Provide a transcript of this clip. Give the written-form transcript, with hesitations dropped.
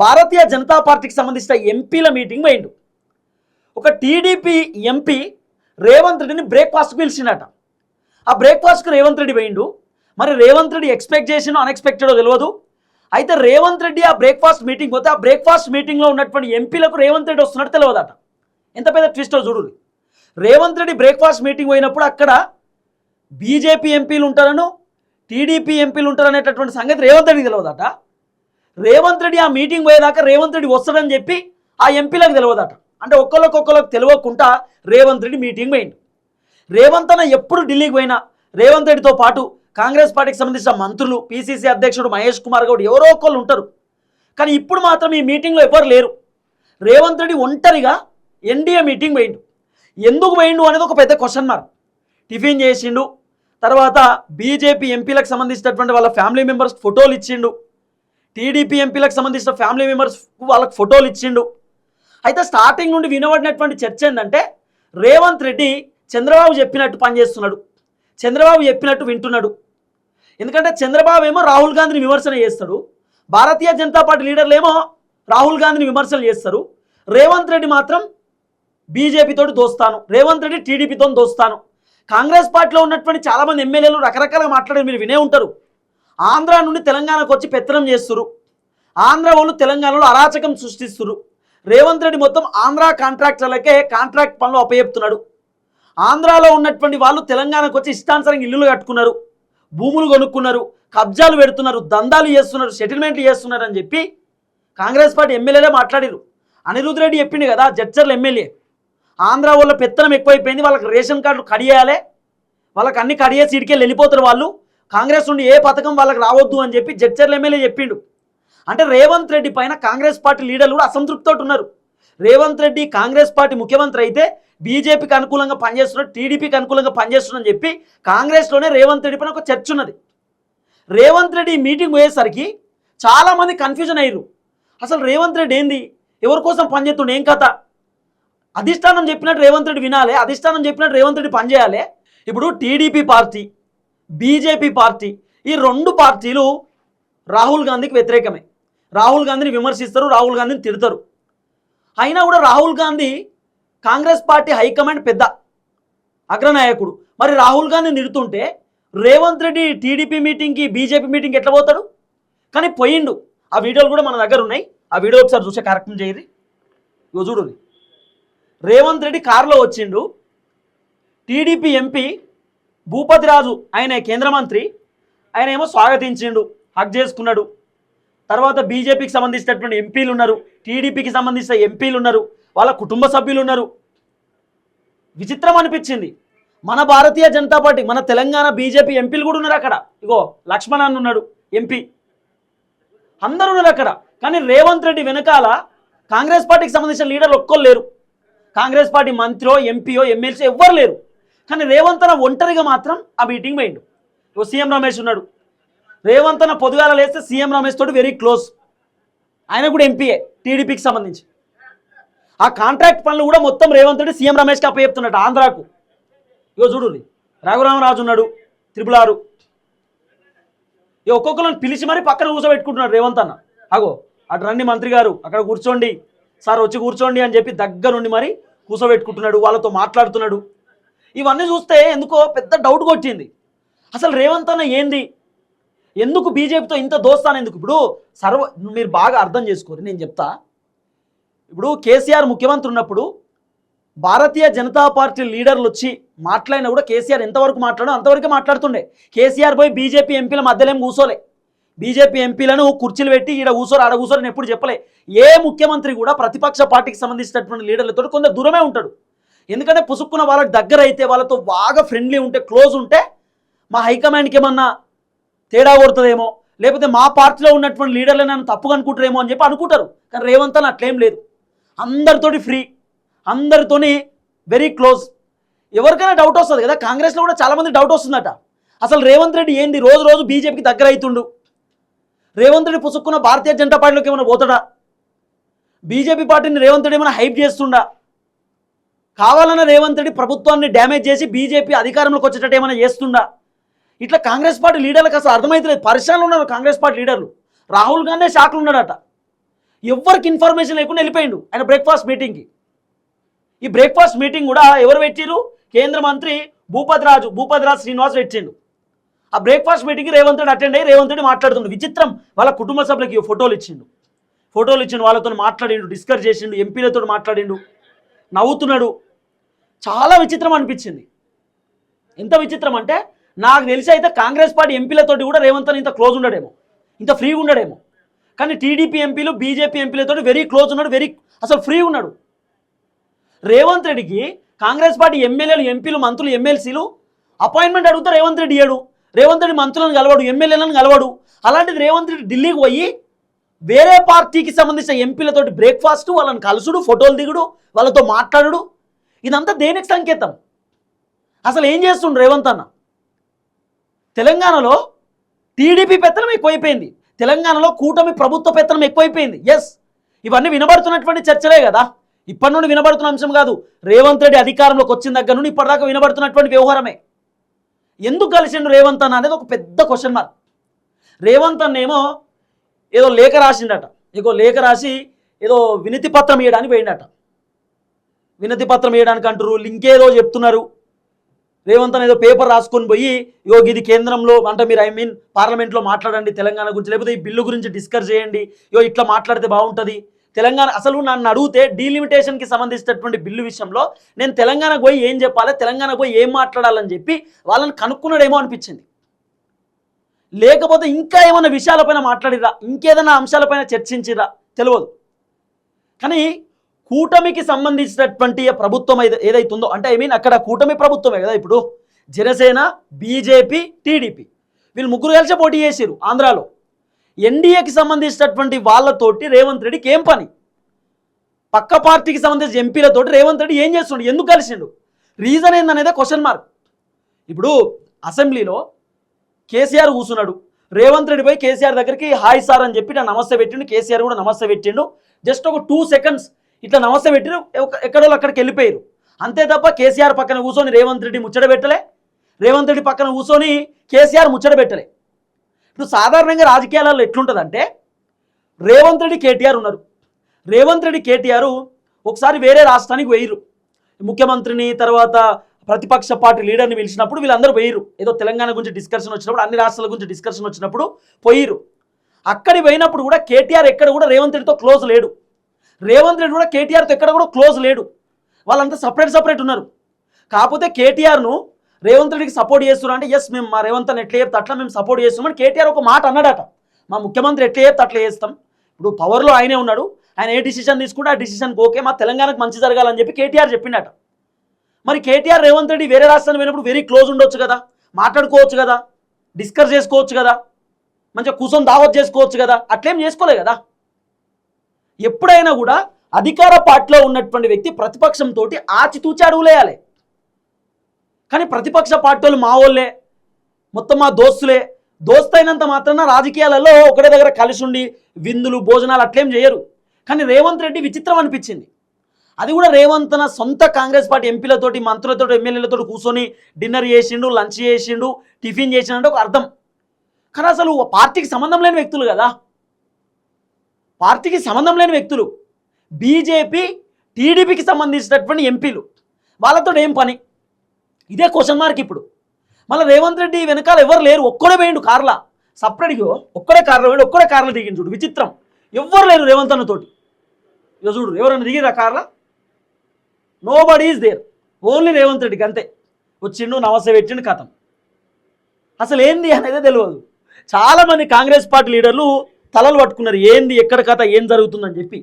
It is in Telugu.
భారతీయ జనతా పార్టీకి సంబంధించిన ఎంపీల మీటింగ్ పోయిండు. ఒక టీడీపీ ఎంపీ రేవంత్ రెడ్డిని బ్రేక్ఫాస్ట్కి పిలిచినట. ఆ బ్రేక్ఫాస్ట్కి రేవంత్ రెడ్డి పోయిండు. మరి రేవంత్ రెడ్డి ఎక్స్పెక్ట్ చేసినో అన్ఎక్స్పెక్టెడో తెలియదు. అయితే రేవంత్ రెడ్డి ఆ బ్రేక్ఫాస్ట్ మీటింగ్ పోతే ఆ బ్రేక్ఫాస్ట్ మీటింగ్లో ఉన్నటువంటి ఎంపీలకు రేవంత్ రెడ్డి వస్తున్నట్టు తెలియదట. ఎంత పెద్ద ట్విస్టో చూడు. రేవంత్ రెడ్డి బ్రేక్ఫాస్ట్ మీటింగ్ పోయినప్పుడు అక్కడ బీజేపీ ఎంపీలు ఉంటారను టీడీపీ ఎంపీలు ఉంటారనేటటువంటి సంగతి రేవంత్ రెడ్డికి తెలియదట. రేవంత్ రెడ్డి ఆ మీటింగ్ పోయేదాకా రేవంత్ రెడ్డి వస్తాడని చెప్పి ఆ ఎంపీలకు తెలియదట. అంటే ఒక్కొక్కరికి తెలియకుండా రేవంత్ రెడ్డి మీటింగ్ పోయిండు. రేవంత్ అన్న ఎప్పుడు ఢిల్లీకి పోయినా రేవంత్ రెడ్డితో పాటు కాంగ్రెస్ పార్టీకి సంబంధించిన మంత్రులు, పీసీసీ అధ్యక్షుడు మహేష్ కుమార్ గౌడ్ ఎవరో ఒకళ్ళు ఉంటారు. కానీ ఇప్పుడు మాత్రం ఈ మీటింగ్లో ఎవరు లేరు. రేవంత్ రెడ్డి ఒంటరిగా ఎన్డీఏ మీటింగ్ పోయిండు. ఎందుకు పోయిండు అనేది ఒక పెద్ద క్వశ్చన్ మార్క్. టిఫిన్ చేసిండు, తర్వాత బీజేపీ ఎంపీలకు సంబంధించినటువంటి వాళ్ళ ఫ్యామిలీ మెంబర్స్ ఫోటోలు ఇచ్చిండు, టీడీపీ ఎంపీలకు సంబంధించిన ఫ్యామిలీ మెంబర్స్ వాళ్ళకి ఫోటోలు ఇచ్చిండు. అయితే స్టార్టింగ్ నుండి వినబడినటువంటి చర్చ ఏంటంటే రేవంత్ రెడ్డి చంద్రబాబు చెప్పినట్టు పనిచేస్తున్నాడు, చంద్రబాబు చెప్పినట్టు వింటున్నాడు. ఎందుకంటే చంద్రబాబు ఏమో రాహుల్ గాంధీని విమర్శన చేస్తాడు, భారతీయ జనతా పార్టీ లీడర్లు ఏమో రాహుల్ గాంధీని విమర్శలు చేస్తారు. రేవంత్ రెడ్డి మాత్రం బీజేపీతో దోస్తాను, రేవంత్ రెడ్డి టీడీపీతో దోస్తాను. కాంగ్రెస్ పార్టీలో ఉన్నటువంటి చాలామంది ఎమ్మెల్యేలు రకరకాలుగా మాట్లాడేది మీరు వినే ఉంటారు. ఆంధ్ర నుండి తెలంగాణకు వచ్చి పెత్తనం చేస్తున్నారు, ఆంధ్ర వాళ్ళు తెలంగాణలో అరాచకం సృష్టిస్తున్నారు. రేవంత్ రెడ్డి మొత్తం ఆంధ్ర కాంట్రాక్టర్లకే కాంట్రాక్ట్ పనులు అప్పచెప్తున్నాడు. ఆంధ్రాలో ఉన్నటువంటి వాళ్ళు తెలంగాణకు వచ్చి ఇష్టానుసారంగా ఇల్లులు కట్టుకున్నారు, భూములు కొనుక్కున్నారు, కబ్జాలు పెడుతున్నారు, దందాలు చేస్తున్నారు, సెటిల్మెంట్లు చేస్తున్నారు అని చెప్పి కాంగ్రెస్ పార్టీ ఎమ్మెల్యేలే మాట్లాడారు. అనిరుద్ రెడ్డి చెప్పింది కదా, జడ్చర్ల ఎమ్మెల్యే, ఆంధ్ర వాళ్ళ పెత్తనం ఎక్కువైపోయింది, వాళ్ళకి రేషన్ కార్డులు కడియాలి, వాళ్ళకి అన్ని కడియేసి ఇడికెళ్ళి వెళ్ళిపోతారు వాళ్ళు, కాంగ్రెస్ నుండి ఏ పథకం వాళ్ళకి రావద్దు అని చెప్పి జడ్చర్ల ఎమ్మెల్యే చెప్పిండు. అంటే రేవంత్ రెడ్డి పైన కాంగ్రెస్ పార్టీ లీడర్లు కూడా అసంతృప్తితో ఉన్నారు. రేవంత్ రెడ్డి కాంగ్రెస్ పార్టీ ముఖ్యమంత్రి అయితే బీజేపీకి అనుకూలంగా పనిచేస్తున్నాడు, టీడీపీకి అనుకూలంగా పనిచేస్తున్నాడని చెప్పి కాంగ్రెస్లోనే రేవంత్ రెడ్డి పైన ఒక చర్చ ఉన్నది. రేవంత్ రెడ్డి మీటింగ్ పోయేసరికి చాలామంది కన్ఫ్యూజన్ అయ్యారు. అసలు రేవంత్ రెడ్డి ఏంది, ఎవరి కోసం పనిచేస్తుండే, ఏం కథ? అధిష్టానం చెప్పినట్టు రేవంత్ రెడ్డి వినాలి, అధిష్టానం చెప్పినట్టు రేవంత్ రెడ్డి పనిచేయాలి. ఇప్పుడు టీడీపీ పార్టీ, బీజేపీ పార్టీ, ఈ రెండు పార్టీలు రాహుల్ గాంధీకి వ్యతిరేకమే. రాహుల్ గాంధీని విమర్శిస్తారు, రాహుల్ గాంధీని తిడతారు. అయినా కూడా రాహుల్ గాంధీ కాంగ్రెస్ పార్టీ హైకమాండ్ పెద్ద అగ్రనాయకుడు. మరి రాహుల్ గాంధీని తిడుతుంటే రేవంత్ రెడ్డి టీడీపీ మీటింగ్కి బీజేపీ మీటింగ్కి ఎట్లా పోతాడు? కానీ పోయిండు. ఆ వీడియోలు కూడా మన దగ్గర ఉన్నాయి, ఆ వీడియో ఒకసారి చూసే కార్యక్రమం చేయరు. ఇగో చూడు, రేవంత్ రెడ్డి కారులో వచ్చిండు, టీడీపీ ఎంపీ భూపతి రాజు ఆయన కేంద్ర మంత్రి, ఆయన ఏమో స్వాగతించిండు, హక్ చేసుకున్నాడు. తర్వాత బీజేపీకి సంబంధించినటువంటి ఎంపీలు ఉన్నారు, టీడీపీకి సంబంధించిన ఎంపీలు ఉన్నారు, వాళ్ళ కుటుంబ సభ్యులు ఉన్నారు. విచిత్రం అనిపించింది. మన భారతీయ జనతా పార్టీ, మన తెలంగాణ బీజేపీ ఎంపీలు కూడా ఉన్నారు అక్కడ. ఇగో లక్ష్మణ్ అన్న ఉన్నాడు ఎంపీ, అందరూ ఉన్నారు అక్కడ. కానీ రేవంత్ రెడ్డి వెనకాల కాంగ్రెస్ పార్టీకి సంబంధించిన లీడర్లు ఒక్కరు లేరు. కాంగ్రెస్ పార్టీ మంత్రో, ఎంపీయో, ఎమ్మెల్సీ ఎవ్వరు లేరు. కానీ రేవంత్ అన్న ఒంటరిగా మాత్రం ఆ మీటింగ్ పోయిండు. ఇగో సీఎం రమేష్ ఉన్నాడు. రేవంత్ అన్న పొద్దుగాల లేస్తే సీఎం రమేష్ తోటి వెరీ క్లోజ్, ఆయన కూడా ఎంపీఏ టీడీపీకి సంబంధించి. ఆ కాంట్రాక్ట్ పనులు కూడా మొత్తం రేవంత్ రెడ్డి సీఎం రమేష్కి అప్పచెప్తున్నట్టు ఆంధ్రాకు. ఇగో చూడు, రఘురామరాజు ఉన్నాడు, త్రిపులారు, ఇక ఒక్కొక్కరిని పిలిచి మరీ పక్కన కూర్చోబెట్టుకుంటున్నాడు రేవంత్ అన్న. అగో అటు రండి మంత్రి గారు, అక్కడ కూర్చోండి సార్, వచ్చి కూర్చోండి అని చెప్పి దగ్గరుండి మరి కూర్చోబెట్టుకుంటున్నాడు, వాళ్ళతో మాట్లాడుతున్నాడు. ఇవన్నీ చూస్తే ఎందుకో పెద్ద డౌట్ కొట్టింది. అసలు రేవంత్ అన్న ఏంది, ఎందుకు బీజేపీతో ఇంత దోస్తాను ఎందుకు? ఇప్పుడు మీరు బాగా అర్థం చేసుకోరు, నేను చెప్తా. ఇప్పుడు కేసీఆర్ ముఖ్యమంత్రి ఉన్నప్పుడు భారతీయ జనతా పార్టీ లీడర్లు వచ్చి మాట్లాడినా కూడా కేసీఆర్ ఎంతవరకు మాట్లాడో అంతవరకే మాట్లాడుతుండే. కేసీఆర్ పోయి బీజేపీ ఎంపీల మధ్యలో ఏం కూర్చోలే, బీజేపీ ఎంపీలను కుర్చీలు పెట్టి ఈడ కూర్చోరు ఆడ కూర్చోరు ఎప్పుడు చెప్పలే. ఏ ముఖ్యమంత్రి కూడా ప్రతిపక్ష పార్టీకి సంబంధించినటువంటి లీడర్లతో కొంత దూరమే ఉంటాడు. ఎందుకంటే పుసుక్కున్న వాళ్ళకి దగ్గర అయితే, వాళ్ళతో బాగా ఫ్రెండ్లీ ఉంటే, క్లోజ్ ఉంటే, మా హైకమాండ్కి ఏమన్నా తేడా కొడుతుందేమో, లేకపోతే మా పార్టీలో ఉన్నటువంటి లీడర్లు నన్ను తప్పుగా అనుకుంటారేమో అని చెప్పి అనుకుంటారు. కానీ రేవంత్ అని అట్లేం లేదు, అందరితోటి ఫ్రీ, అందరితోని వెరీ క్లోజ్. ఎవరికైనా డౌట్ వస్తుంది కదా, కాంగ్రెస్లో కూడా చాలామంది డౌట్ వస్తుందట, అసలు రేవంత్ రెడ్డి ఏంది రోజు రోజు బీజేపీకి దగ్గర అవుతుండు, రేవంత్ రెడ్డి పుసుక్కున్న భారతీయ జనతా పార్టీలోకి ఏమైనా పోతాడా, బీజేపీ పార్టీని రేవంత్ రెడ్డి ఏమైనా హైప్ చేస్తుండా, కావాలన్న రేవంత్ రెడ్డి ప్రభుత్వాన్ని డ్యామేజ్ చేసి బీజేపీ అధికారంలోకి వచ్చేటట్టు ఏమైనా చేస్తుండా? ఇట్లా కాంగ్రెస్ పార్టీ లీడర్లకు అసలు అర్థమైతలేదు, పరిశ్రమలు ఉన్నారు కాంగ్రెస్ పార్టీ లీడర్లు. రాహుల్ గాంధీ షాక్లు ఉన్నాడట. ఎవ్వరికి ఇన్ఫర్మేషన్ లేకుండా వెళ్ళిపోయిండు ఆయన బ్రేక్ఫాస్ట్ మీటింగ్కి. ఈ బ్రేక్ఫాస్ట్ మీటింగ్ కూడా ఎవరు పెట్టిరు? కేంద్ర మంత్రి భూపతిరాజు శ్రీనివాస్ పెట్టిండు. ఆ బ్రేక్ఫాస్ట్ మీటింగ్కి రేవంత్ రెడ్డి అటెండ్ అయ్యి రేవంత్ రెడ్డి మాట్లాడుతుండు. విచిత్రం, వాళ్ళ కుటుంబ సభ్యులకి ఫోటోలు ఇచ్చిండు, వాళ్ళతో మాట్లాడిండు, డిస్కస్ చేసిండు, ఎంపీలతో మాట్లాడిండు, నవ్వుతున్నాడు. చాలా విచిత్రం అనిపించింది. ఎంత విచిత్రం అంటే నాకు తెలిసి అయితే కాంగ్రెస్ పార్టీ ఎంపీలతోటి కూడా రేవంత్ అని ఇంత క్లోజ్ ఉండడేమో, ఇంత ఫ్రీగా ఉండడేమో. కానీ టీడీపీ ఎంపీలు బీజేపీ ఎంపీలతో వెరీ క్లోజ్ ఉన్నాడు, అసలు ఫ్రీగా ఉన్నాడు. రేవంత్ రెడ్డికి కాంగ్రెస్ పార్టీ ఎమ్మెల్యేలు, ఎంపీలు, మంత్రులు, ఎమ్మెల్సీలు అపాయింట్మెంట్ అడుగుతా రేవంత్ రెడ్డి ఇయ్యాడు. రేవంత్ రెడ్డి మంత్రులను కలవాడు, ఎమ్మెల్యేలను కలవాడు. అలాంటిది రేవంత్ రెడ్డి ఢిల్లీకి పోయి వేరే పార్టీకి సంబంధించిన ఎంపీలతోటి బ్రేక్ఫాస్ట్, వాళ్ళని కలుసుడు, ఫోటోలు దిగుడు, వాళ్ళతో మాట్లాడు, ఇదంతా దేనికి సంకేతం? అసలు ఏం చేస్తుండు రేవంత్ అన్న? తెలంగాణలో టీడీపీ పెత్తనం ఎక్కువైపోయింది, తెలంగాణలో కూటమి ప్రభుత్వ పెత్తనం ఎక్కువైపోయింది. ఎస్, ఇవన్నీ వినబడుతున్నటువంటి చర్చలే కదా, ఇప్పటి నుండి వినబడుతున్న అంశం కాదు. రేవంత్ రెడ్డి అధికారంలోకి వచ్చిన దగ్గర నుండి ఇప్పటిదాకా వినబడుతున్నటువంటి వ్యవహారమే. ఎందుకు కలిసిండు రేవంత్ అన్న అనేది ఒక పెద్ద క్వశ్చన్ మార్క్. రేవంత్ అన్న ఏమో ఏదో లేఖ రాసిండట, లేఖ రాసి ఏదో వినతి పత్రం ఇవ్వడానికి పోయిండట. వినతి పత్రం ఇవ్వడానికి అంటారు, లింక్ ఏదో చెప్తున్నారు. రేవంత్ అన్న ఏదో పేపర్ రాసుకొని పోయి ఇది కేంద్రంలో అంటే మీరు పార్లమెంట్లో మాట్లాడండి తెలంగాణ గురించి, లేకపోతే ఈ బిల్లు గురించి డిస్కస్ చేయండి, ఇట్లా మాట్లాడితే బాగుంటుంది తెలంగాణ. అసలు నన్ను అడిగితే డీలిమిటేషన్కి సంబంధించినటువంటి బిల్లు విషయంలో నేను తెలంగాణకు పోయి ఏం చెప్పాలి, తెలంగాణకు పోయి ఏం మాట్లాడాలని చెప్పి వాళ్ళని కనుక్కున్నాడేమో అనిపించింది. లేకపోతే ఇంకా ఏమైనా విషయాలపైన మాట్లాడిరా, ఇంకేదైనా అంశాలపైన చర్చించిరా తెలియదు. కానీ కూటమికి సంబంధించినటువంటి ప్రభుత్వం ఏదైతుందో అంటే అక్కడ కూటమి ప్రభుత్వమే కదా ఇప్పుడు, జనసేన, బీజేపీ, టీడీపీ వీళ్ళు ముగ్గురు కలిసి పోటీ చేశారు ఆంధ్రాలో. ఎన్డీఏకి సంబంధించినటువంటి వాళ్ళతోటి రేవంత్ రెడ్డికి ఏం పని? పక్క పార్టీకి సంబంధించిన ఎంపీలతోటి రేవంత్ రెడ్డి ఏం చేస్తుండు, ఎందుకు కలిసిండు, రీజన్ ఏందనేదే క్వశ్చన్ మార్క్. ఇప్పుడు అసెంబ్లీలో కేసీఆర్ కూర్చున్నాడు, రేవంత్ రెడ్డి పోయి కేసీఆర్ దగ్గరికి హాయ్ సార్ అని చెప్పి నమస్తే పెట్టిండు, కేసీఆర్ కూడా నమస్తే పెట్టిండు. జస్ట్ ఒక 2 seconds ఇట్లా నమస్తే పెట్టిరు, ఎక్కడో అక్కడికి వెళ్ళిపోయారు అంతే తప్ప కేసీఆర్ పక్కన కూర్చొని రేవంత్ రెడ్డి ముచ్చట పెట్టలే, రేవంత్ రెడ్డి పక్కన కూర్చొని కేసీఆర్ ముచ్చట పెట్టలే. ఇప్పుడు సాధారణంగా రాజకీయాలలో ఎట్లుంటుందంటే రేవంత్ రెడ్డి కేటీఆర్ ఉన్నారు, రేవంత్ రెడ్డి కేటీఆర్ ఒకసారి వేరే రాష్ట్రానికి పోయిరు, ముఖ్యమంత్రిని తర్వాత ప్రతిపక్ష పార్టీ లీడర్ని పిలిచినప్పుడు వీళ్ళందరూ పోయిరు, ఏదో తెలంగాణ గురించి డిస్కషన్ వచ్చినప్పుడు, అన్ని రాష్ట్రాల గురించి డిస్కషన్ వచ్చినప్పుడు పోయిరు. అక్కడికి పోయినప్పుడు కూడా కేటీఆర్ ఎక్కడ కూడా రేవంత్ రెడ్డితో క్లోజ్ లేడు, రేవంత్ రెడ్డి కూడా కేటీఆర్తో ఎక్కడ కూడా క్లోజ్ లేడు, వాళ్ళంతా సపరేట్ ఉన్నారు. కాకపోతే కేటీఆర్ను రేవంత్ రెడ్డికి సపోర్ట్ చేస్తున్నారు అంటే ఎస్ మేము మా రేవంత్ అని ఎట్లా చెప్తే అట్లా మేము సపోర్ట్ చేస్తున్నామని కేటీఆర్ ఒక మాట అన్నాడట. మా ముఖ్యమంత్రి ఎట్లా చెప్తే అట్లా చేస్తాం, ఇప్పుడు పవర్లో ఆయనే ఉన్నాడు, ఆయన ఏ డిసిషన్ తీసుకుంటే ఆ డిసిషన్కి ఓకే, మా తెలంగాణకు మంచి జరగాలని చెప్పి కేటీఆర్ చెప్పిండట. మరి కేటీఆర్ రేవంత్ రెడ్డి వేరే రాష్ట్రానికి పోయినప్పుడు వెరీ క్లోజ్ ఉండొచ్చు కదా, మాట్లాడుకోవచ్చు కదా, డిస్కస్ చేసుకోవచ్చు కదా, మంచిగా కూర్చొని దావత్ చేసుకోవచ్చు కదా, అట్లేం చేసుకోలే కదా. ఎప్పుడైనా కూడా అధికార పార్టీలో ఉన్నటువంటి వ్యక్తి ప్రతిపక్షంతో ఆచితూచి అడుగులేయాలి. కానీ ప్రతిపక్ష పార్టీలు మా వాళ్ళే, మొత్తం మా దోస్తు అయినంత మాత్రాన రాజకీయాలలో ఒకటే దగ్గర కలిసి ఉండి విందులు భోజనాలు అట్లేం చేయరు. కానీ రేవంత్ రెడ్డి విచిత్రం అనిపించింది. అది కూడా రేవంత్ తన సొంత కాంగ్రెస్ పార్టీ ఎంపీలతోటి, మంత్రులతో, ఎమ్మెల్యేలతో కూర్చొని డిన్నర్ చేసిండు, లంచ్ చేసిండు, టిఫిన్ చేసిండు ఒక అర్థం. కానీ అసలు పార్టీకి సంబంధం లేని వ్యక్తులు కదా, పార్టీకి సంబంధం లేని వ్యక్తులు, బీజేపీ టీడీపీకి సంబంధించినటువంటి ఎంపీలు, వాళ్ళతో ఏం పని? ఇదే క్వశ్చన్ మార్క్ ఇప్పుడు. మళ్ళీ రేవంత్ రెడ్డి వెనకాల ఎవరు లేరు, ఒక్కడే పోయిండు కార్లా, సపరేట్గా ఒక్కడే కార్లో పోయిండు, ఒక్కడే కార్లో దిగింది. చూడు విచిత్రం, ఎవ్వరు లేరు రేవంత్ అన్నతోటి. ఇక చూడు ఎవరైనా దిగిరా కార్లా, nobody is there, only Revanth రెడ్డికి అంతే. వచ్చిండు, నమస్తే పెట్టిండు, కథం. అసలు ఏంది అనేది తెలియదు. చాలామంది కాంగ్రెస్ పార్టీ లీడర్లు తలలు పట్టుకున్నారు, ఏంది ఎక్కడ కథ ఏం జరుగుతుందని చెప్పి.